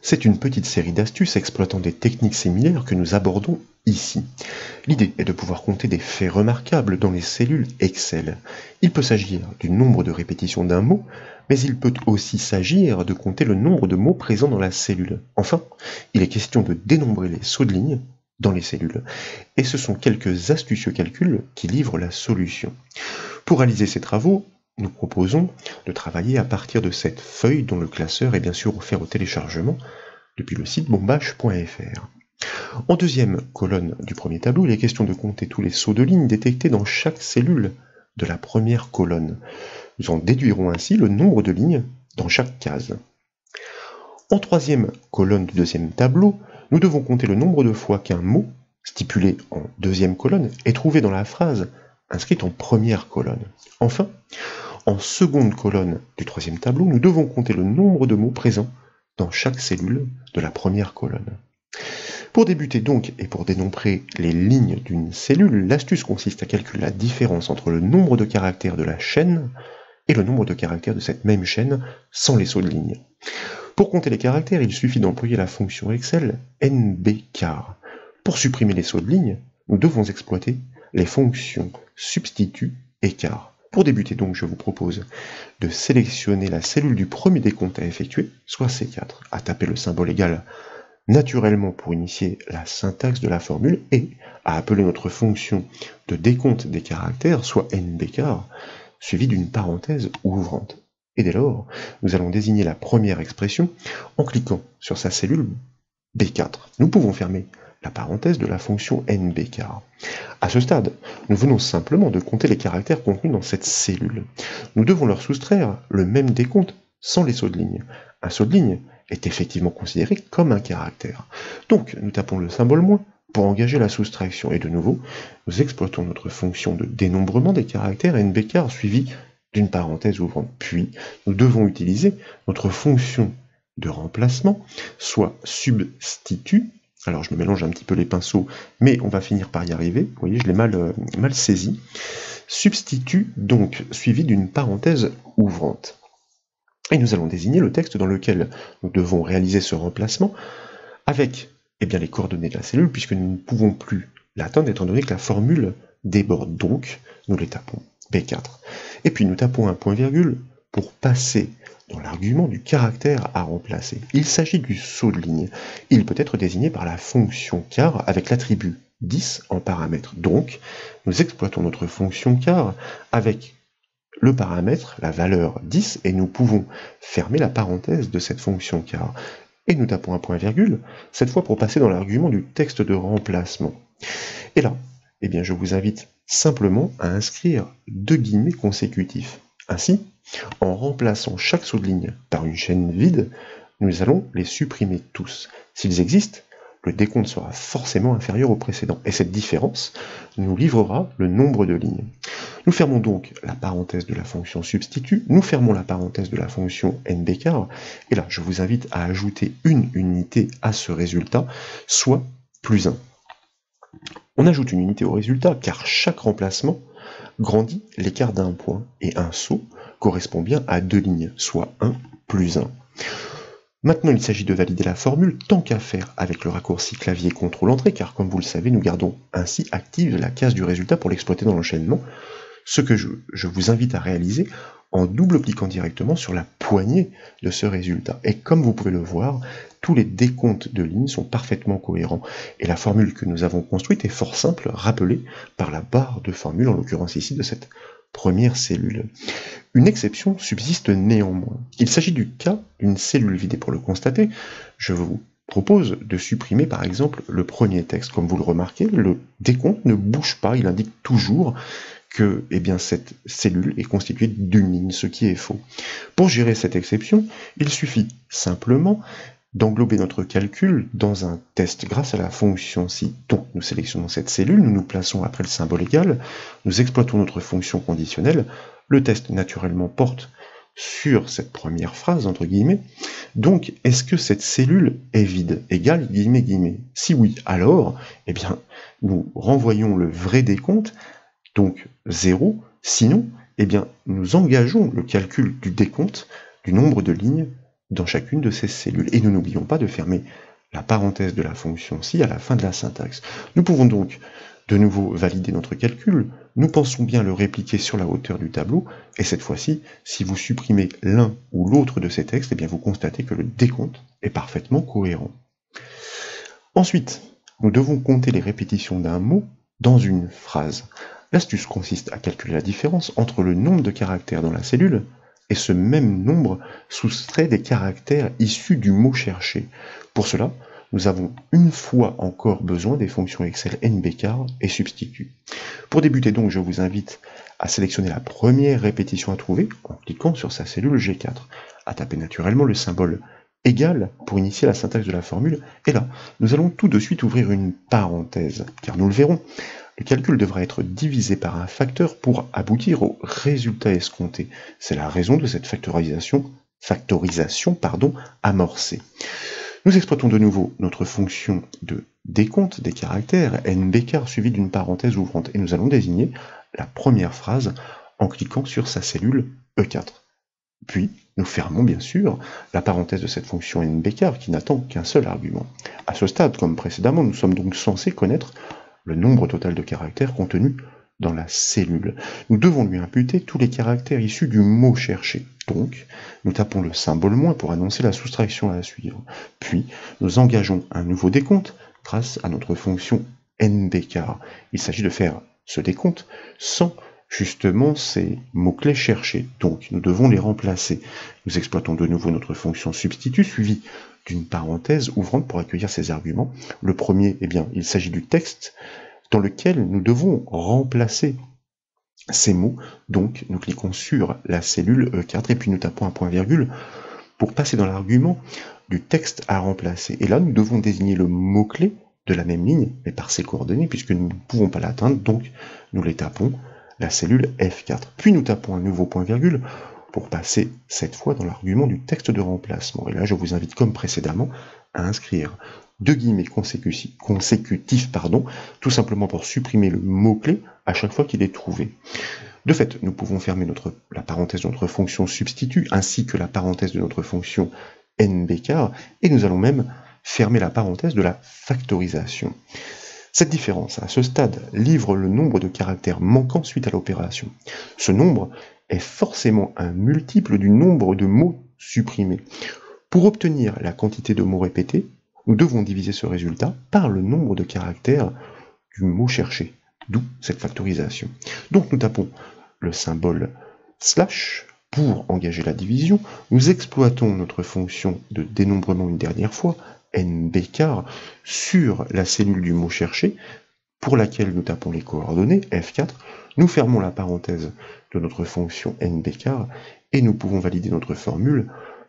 C'est une petite série d'astuces exploitant des techniques similaires que nous abordons ici. L'idée est de pouvoir compter des faits remarquables dans les cellules Excel. Il peut s'agir du nombre de répétitions d'un mot, mais il peut aussi s'agir de compter le nombre de mots présents dans la cellule. Enfin, il est question de dénombrer les sauts de ligne dans les cellules. Et ce sont quelques astucieux calculs qui livrent la solution. Pour réaliser ces travaux, nous proposons de travailler à partir de cette feuille dont le classeur est bien sûr offert au téléchargement depuis le site bombache.fr. En deuxième colonne du premier tableau, il est question de compter tous les sauts de ligne détectés dans chaque cellule de la première colonne. Nous en déduirons ainsi le nombre de lignes dans chaque case. En troisième colonne du deuxième tableau, nous devons compter le nombre de fois qu'un mot, stipulé en deuxième colonne, est trouvé dans la phrase inscrite en première colonne. Enfin, en seconde colonne du troisième tableau, nous devons compter le nombre de mots présents dans chaque cellule de la première colonne. Pour débuter donc et pour dénombrer les lignes d'une cellule, l'astuce consiste à calculer la différence entre le nombre de caractères de la chaîne et le nombre de caractères de cette même chaîne sans les sauts de ligne. Pour compter les caractères, il suffit d'employer la fonction Excel nbchar. Pour supprimer les sauts de ligne, nous devons exploiter les fonctions substitut et char. Pour débuter donc, je vous propose de sélectionner la cellule du premier décompte à effectuer, soit C4, à taper le symbole égal naturellement pour initier la syntaxe de la formule et à appeler notre fonction de décompte des caractères, soit nbchar, suivie d'une parenthèse ouvrante. Et dès lors, nous allons désigner la première expression en cliquant sur sa cellule B4. Nous pouvons fermer la parenthèse de la fonction nbchar. À ce stade, nous venons simplement de compter les caractères contenus dans cette cellule. Nous devons leur soustraire le même décompte sans les sauts de ligne. Un saut de ligne est effectivement considéré comme un caractère. Donc, nous tapons le symbole moins pour engager la soustraction. Et de nouveau, nous exploitons notre fonction de dénombrement des caractères nbchar suivie d'une parenthèse ouvrante. Puis, nous devons utiliser notre fonction de remplacement, soit substitut. Alors je me mélange un petit peu les pinceaux, mais on va finir par y arriver. Vous voyez, je l'ai mal saisi. Substitut donc suivi d'une parenthèse ouvrante. Et nous allons désigner le texte dans lequel nous devons réaliser ce remplacement avec les coordonnées de la cellule, puisque nous ne pouvons plus l'atteindre étant donné que la formule déborde. Donc, nous les tapons B4. Et puis nous tapons un point-virgule pour passer dans l'argument du caractère à remplacer. Il s'agit du saut de ligne. Il peut être désigné par la fonction char avec l'attribut 10 en paramètre. Donc, nous exploitons notre fonction char avec le paramètre, la valeur 10, et nous pouvons fermer la parenthèse de cette fonction char. Et nous tapons un point-virgule, cette fois pour passer dans l'argument du texte de remplacement. Et là, je vous invite simplement à inscrire 2 guillemets consécutifs. Ainsi, en remplaçant chaque saut de ligne par une chaîne vide, nous allons les supprimer tous. S'ils existent, le décompte sera forcément inférieur au précédent, et cette différence nous livrera le nombre de lignes. Nous fermons donc la parenthèse de la fonction substitut, nous fermons la parenthèse de la fonction nbchar, et là je vous invite à ajouter une unité à ce résultat, soit plus 1. On ajoute une unité au résultat car chaque remplacement grandit l'écart d'un point, et un saut correspond bien à 2 lignes, soit 1 plus 1. Maintenant, il s'agit de valider la formule, tant qu'à faire avec le raccourci clavier CTRL-Entrée, car comme vous le savez, nous gardons ainsi active la case du résultat pour l'exploiter dans l'enchaînement, ce que je vous invite à réaliser en double-cliquant directement sur la poignée de ce résultat. Et comme vous pouvez le voir, tous les décomptes de lignes sont parfaitement cohérents. Et la formule que nous avons construite est fort simple, rappelée par la barre de formule, en l'occurrence ici de cette première cellule. Une exception subsiste néanmoins. Il s'agit du cas d'une cellule vide. Et pour le constater, je vous propose de supprimer par exemple le premier texte. Comme vous le remarquez, le décompte ne bouge pas, il indique toujours que cette cellule est constituée d'une ligne, ce qui est faux. Pour gérer cette exception, il suffit simplement d'englober notre calcul dans un test grâce à la fonction si. Donc nous sélectionnons cette cellule, nous nous plaçons après le symbole égal, nous exploitons notre fonction conditionnelle, le test naturellement porte sur cette première phrase, entre guillemets. Donc, est-ce que cette cellule est vide, égale, guillemets, guillemets? Si oui, alors, nous renvoyons le vrai décompte, donc 0, sinon, nous engageons le calcul du décompte du nombre de lignes dans chacune de ces cellules. Et nous n'oublions pas de fermer la parenthèse de la fonction si à la fin de la syntaxe. Nous pouvons donc de nouveau valider notre calcul. Nous pensons bien le répliquer sur la hauteur du tableau, et cette fois-ci, si vous supprimez l'un ou l'autre de ces textes, eh bien vous constatez que le décompte est parfaitement cohérent. Ensuite, nous devons compter les répétitions d'un mot dans une phrase. L'astuce consiste à calculer la différence entre le nombre de caractères dans la cellule et ce même nombre soustrait des caractères issus du mot cherché. Pour cela, nous avons une fois encore besoin des fonctions Excel nbcar et substitut. Pour débuter donc, je vous invite à sélectionner la première répétition à trouver en cliquant sur sa cellule G4, à taper naturellement le symbole égal pour initier la syntaxe de la formule, et là, nous allons tout de suite ouvrir une parenthèse, car nous le verrons, le calcul devra être divisé par un facteur pour aboutir au résultat escompté. C'est la raison de cette factorisation amorcée. Nous exploitons de nouveau notre fonction de décompte des caractères nbcar suivie d'une parenthèse ouvrante, et nous allons désigner la première phrase en cliquant sur sa cellule E4. Puis, nous fermons bien sûr la parenthèse de cette fonction nbcar qui n'attend qu'un seul argument. À ce stade, comme précédemment, nous sommes donc censés connaître le nombre total de caractères contenus dans la cellule. Nous devons lui imputer tous les caractères issus du mot cherché. Donc, nous tapons le symbole moins pour annoncer la soustraction à suivre. Puis, nous engageons un nouveau décompte grâce à notre fonction nbcar. Il s'agit de faire ce décompte sans justement ces mots-clés cherchés. Donc, nous devons les remplacer. Nous exploitons de nouveau notre fonction substitut suivie d'une parenthèse ouvrante pour accueillir ces arguments. Le premier, eh bien, il s'agit du texte dans lequel nous devons remplacer ces mots. Donc, nous cliquons sur la cellule E4 et puis nous tapons un point-virgule pour passer dans l'argument du texte à remplacer. Et là, nous devons désigner le mot-clé de la même ligne, mais par ses coordonnées, puisque nous ne pouvons pas l'atteindre, donc nous les tapons, la cellule F4. Puis nous tapons un nouveau point-virgule pour passer cette fois dans l'argument du texte de remplacement. Et là, je vous invite, comme précédemment, à inscrire deux guillemets consécutifs, tout simplement pour supprimer le mot-clé à chaque fois qu'il est trouvé. De fait, nous pouvons fermer la parenthèse de notre fonction substitut, ainsi que la parenthèse de notre fonction nbcar, et nous allons même fermer la parenthèse de la factorisation. Cette différence, à ce stade, livre le nombre de caractères manquants suite à l'opération. Ce nombre est forcément un multiple du nombre de mots supprimés. Pour obtenir la quantité de mots répétés, nous devons diviser ce résultat par le nombre de caractères du mot cherché, d'où cette factorisation. Donc nous tapons le symbole slash pour engager la division, nous exploitons notre fonction de dénombrement une dernière fois, nbcar, sur la cellule du mot cherché, pour laquelle nous tapons les coordonnées, F4, nous fermons la parenthèse de notre fonction nbcar, et nous pouvons valider notre formule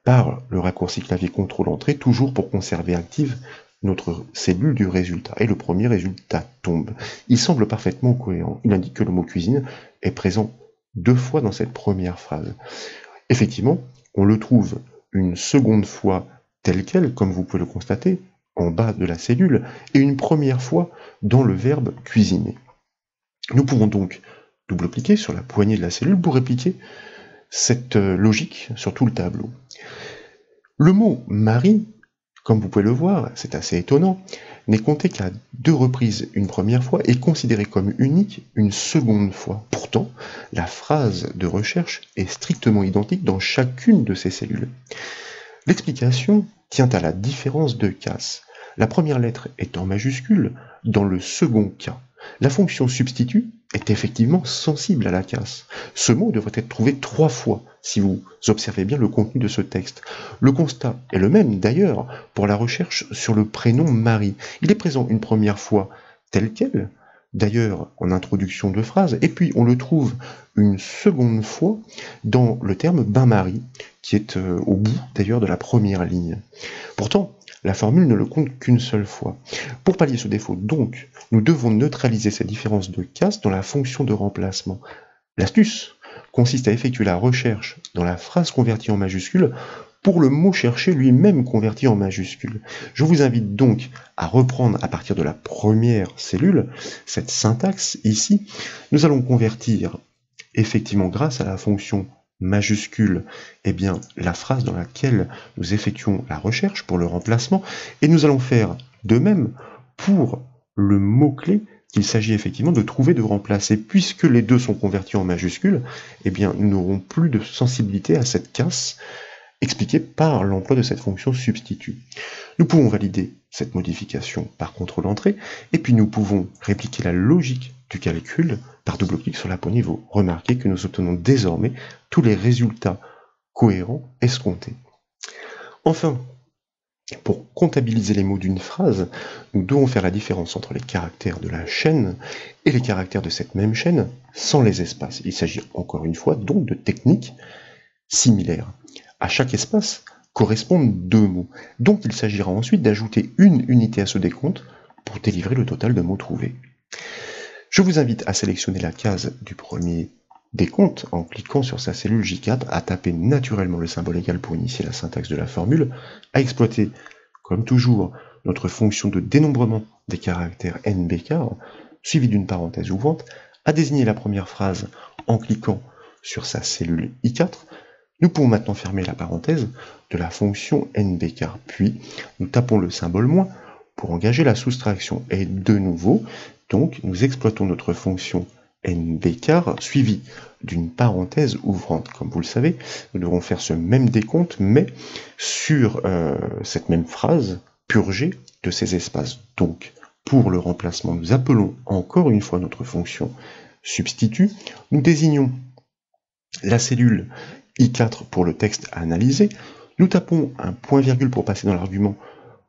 par le raccourci clavier CTRL-Entrée, toujours pour conserver active notre cellule du résultat. Et le premier résultat tombe. Il semble parfaitement cohérent. Il indique que le mot cuisine est présent 2 fois dans cette première phrase. Effectivement, on le trouve une seconde fois tel quel, comme vous pouvez le constater, en bas de la cellule, et une première fois dans le verbe cuisiner. Nous pouvons donc double-cliquer sur la poignée de la cellule pour répliquer cette logique sur tout le tableau. Le mot Marie, comme vous pouvez le voir, c'est assez étonnant, n'est compté qu'à 2 reprises une première fois et considéré comme unique une seconde fois. Pourtant, la phrase de recherche est strictement identique dans chacune de ces cellules. L'explication tient à la différence de casse. La première lettre est en majuscule dans le second cas. La fonction substitut est effectivement sensible à la casse. Ce mot devrait être trouvé 3 fois si vous observez bien le contenu de ce texte. Le constat est le même d'ailleurs pour la recherche sur le prénom Marie. Il est présent une première fois tel quel, d'ailleurs en introduction de phrase, et puis on le trouve une seconde fois dans le terme bain-marie, qui est au bout d'ailleurs de la première ligne. Pourtant, la formule ne le compte qu'une seule fois. Pour pallier ce défaut, donc, nous devons neutraliser ces différences de casse dans la fonction de remplacement. L'astuce consiste à effectuer la recherche dans la phrase convertie en majuscule pour le mot cherché lui-même converti en majuscule. Je vous invite donc à reprendre à partir de la première cellule cette syntaxe ici. Nous allons convertir effectivement grâce à la fonction majuscule, eh bien, la phrase dans laquelle nous effectuons la recherche pour le remplacement, et nous allons faire de même pour le mot-clé qu'il s'agit effectivement de trouver, de remplacer. Puisque les deux sont convertis en majuscules, eh bien, nous n'aurons plus de sensibilité à cette casse expliquée par l'emploi de cette fonction substitut. Nous pouvons valider cette modification par contrôle-entrée, et puis nous pouvons répliquer la logique du calcul par double-clic sur la poignée. Vous remarquez que nous obtenons désormais tous les résultats cohérents escomptés. Enfin, pour comptabiliser les mots d'une phrase, nous devons faire la différence entre les caractères de la chaîne et les caractères de cette même chaîne sans les espaces. Il s'agit encore une fois donc de techniques similaires. À chaque espace correspondent deux mots. Donc il s'agira ensuite d'ajouter une unité à ce décompte pour délivrer le total de mots trouvés. Je vous invite à sélectionner la case du premier décompte en cliquant sur sa cellule J4, à taper naturellement le symbole égal pour initier la syntaxe de la formule, à exploiter, comme toujours, notre fonction de dénombrement des caractères NBK, suivi d'une parenthèse ouvrante, à désigner la première phrase en cliquant sur sa cellule I4. Nous pouvons maintenant fermer la parenthèse de la fonction NBK, puis nous tapons le symbole moins pour engager la soustraction. Et de nouveau, donc, nous exploitons notre fonction NBK suivie d'une parenthèse ouvrante. Comme vous le savez, nous devrons faire ce même décompte, mais sur cette même phrase, purgée de ces espaces. Donc, pour le remplacement, nous appelons encore une fois notre fonction substitut. Nous désignons la cellule I4 pour le texte à analyser. Nous tapons un point-virgule pour passer dans l'argument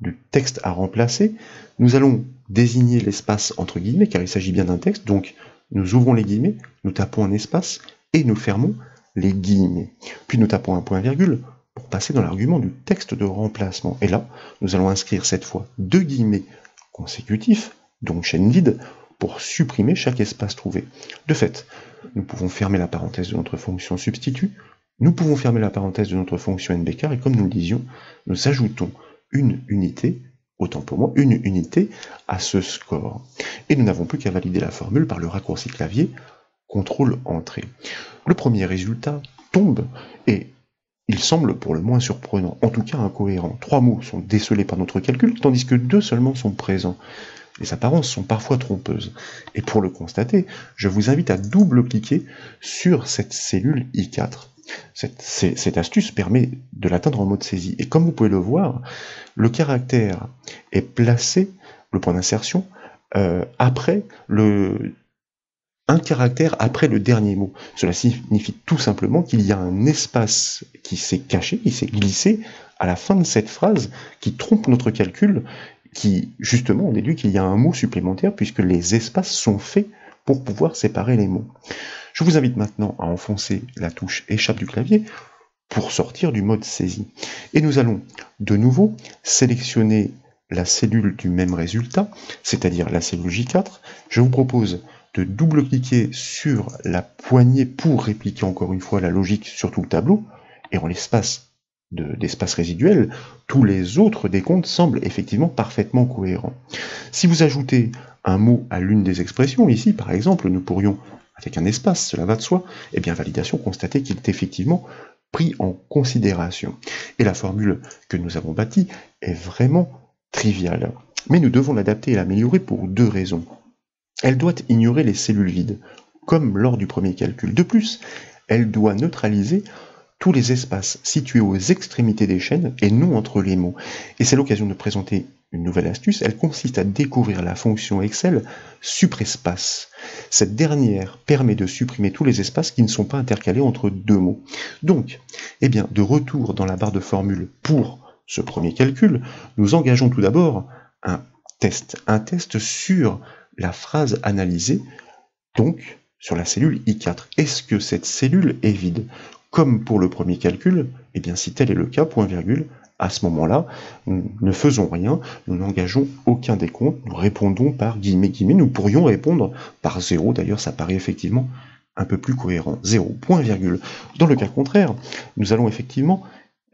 du texte à remplacer. Nous allons désigner l'espace entre guillemets, car il s'agit bien d'un texte, donc nous ouvrons les guillemets, nous tapons un espace, et nous fermons les guillemets. Puis nous tapons un point-virgule pour passer dans l'argument du texte de remplacement. Et là, nous allons inscrire cette fois deux guillemets consécutifs, donc chaîne vide, pour supprimer chaque espace trouvé. De fait, nous pouvons fermer la parenthèse de notre fonction substitut, nous pouvons fermer la parenthèse de notre fonction NBK, et comme nous le disions, nous ajoutons une unité, autant pour moi, une unité à ce score. Et nous n'avons plus qu'à valider la formule par le raccourci clavier CTRL-Entrée. Le premier résultat tombe, et il semble pour le moins surprenant, en tout cas incohérent. 3 mots sont décelés par notre calcul, tandis que 2 seulement sont présents. Les apparences sont parfois trompeuses. Et pour le constater, je vous invite à double-cliquer sur cette cellule I4. Cette astuce permet de l'atteindre en mode saisie. Et comme vous pouvez le voir, le caractère est placé, le point d'insertion, après un caractère après le dernier mot. Cela signifie tout simplement qu'il y a un espace qui s'est caché, qui s'est glissé à la fin de cette phrase, qui trompe notre calcul, qui, justement, on déduit qu'il y a un mot supplémentaire puisque les espaces sont faits pour pouvoir séparer les mots. Je vous invite maintenant à enfoncer la touche échappe du clavier pour sortir du mode saisie. Et nous allons de nouveau sélectionner la cellule du même résultat, c'est-à-dire la cellule J4. Je vous propose de double-cliquer sur la poignée pour répliquer encore une fois la logique sur tout le tableau, et en l'espace d'espace résiduel, tous les autres décomptes semblent effectivement parfaitement cohérents. Si vous ajoutez un mot à l'une des expressions, ici par exemple, nous pourrions, avec un espace, cela va de soi, et bien validation, constater qu'il est effectivement pris en considération. Et la formule que nous avons bâtie est vraiment triviale. Mais nous devons l'adapter et l'améliorer pour 2 raisons. Elle doit ignorer les cellules vides, comme lors du premier calcul. De plus, elle doit neutraliser tous les espaces situés aux extrémités des chaînes et non entre les mots. Et c'est l'occasion de présenter une nouvelle astuce. Elle consiste à découvrir la fonction Excel supprespace. Cette dernière permet de supprimer tous les espaces qui ne sont pas intercalés entre 2 mots. Donc, eh bien, de retour dans la barre de formule pour ce premier calcul, nous engageons tout d'abord un test sur la phrase analysée, donc sur la cellule I4. Est-ce que cette cellule est vide? Comme pour le premier calcul, eh bien si tel est le cas, point virgule, à ce moment-là, nous ne faisons rien, nous n'engageons aucun décompte, nous répondons par guillemets, nous pourrions répondre par 0, d'ailleurs ça paraît effectivement un peu plus cohérent, 0, point virgule. Dans le cas contraire, nous allons effectivement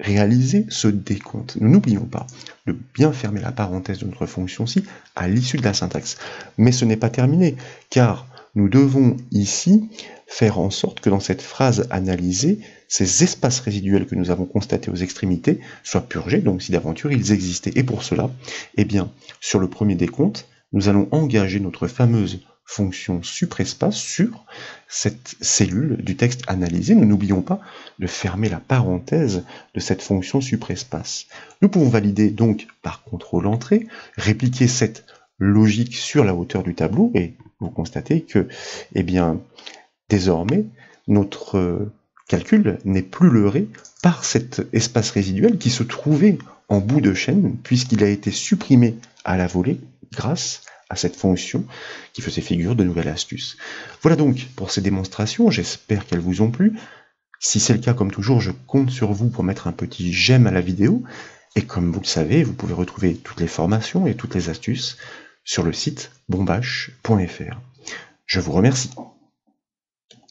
réaliser ce décompte. Nous n'oublions pas de bien fermer la parenthèse de notre fonction-ci à l'issue de la syntaxe. Mais ce n'est pas terminé, car nous devons ici faire en sorte que dans cette phrase analysée, ces espaces résiduels que nous avons constatés aux extrémités soient purgés, donc si d'aventure ils existaient. Et pour cela, eh bien, sur le premier décompte, nous allons engager notre fameuse fonction supprespace sur cette cellule du texte analysé. Nous n'oublions pas de fermer la parenthèse de cette fonction supprespace. Nous pouvons valider donc par contrôle-entrée, répliquer cette logique sur la hauteur du tableau, et vous constatez que, eh bien, désormais, notre calcul n'est plus leurré par cet espace résiduel qui se trouvait en bout de chaîne, puisqu'il a été supprimé à la volée grâce à cette fonction qui faisait figure de nouvelle astuce. Voilà donc pour ces démonstrations, j'espère qu'elles vous ont plu. Si c'est le cas, comme toujours, je compte sur vous pour mettre un petit j'aime à la vidéo, et comme vous le savez, vous pouvez retrouver toutes les formations et toutes les astuces sur le site bombache.fr. Je vous remercie.